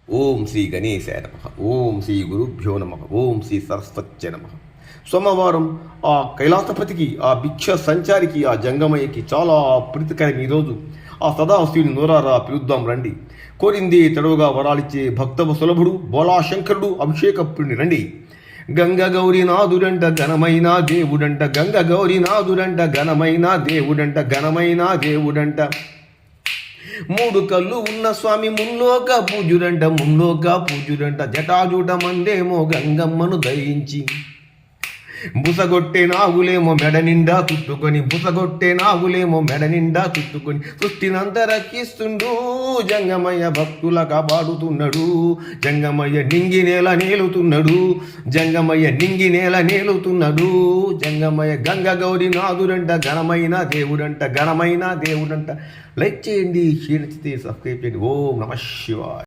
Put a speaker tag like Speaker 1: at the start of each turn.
Speaker 1: ఓం శ్రీ గణేశాయ నమః. ఓం శ్రీ గురుభ్యో నమః. ఓం శ్రీ సరస్వత్య నమః. సోమవారం ఆ కైలాసపతికి, ఆ భిక్ష సంచారికి, ఆ జంగమయ్యకి చాలా ప్రీతికరం ఈరోజు. ఆ సదాశివుని నోరారా పిలుద్దాం రండి. కోరింది తడవుగా వరాలిచ్చే భక్తవ సులభుడు బోలాశంకరుడు అభిషేకప్రుని రండి. గంగ గౌరీనాథుడంట ఘనమైన దేవుడంట, గంగ గౌరీనాథుడంట ఘనమైన దేవుడంట, ఘనమైన దేవుడంట. మూడు కళ్ళు ఉన్న స్వామి ముల్లోక పూజుడంట, ముల్లోక పూజుడంట. జటాజూట మందేమో గంగమ్మను దయించి, బుసగొట్టే నాగులేమో మెడ నిండా చుట్టుకొని, బుసగొట్టే నాగులేమో మెడ నిండా చుట్టుకొని, సృష్టినంత రక్షిస్తుండు జంగమయ్య, భక్తుల కాపాడుతున్నాడు జంగమయ్య, నింగి నేల నేలుతున్నాడు జంగమయ్య, నింగి నేల నేలుతున్నాడు జంగమయ్య. గంగ గౌరి నాథుడంట ఘనమైన దేవుడంట, ఘనమైన దేవుడంట. లైక్ చేయండి, షేర్ చేయండి, సబ్స్క్రైబ్ చేయండి. ఓం నమః శివాయ.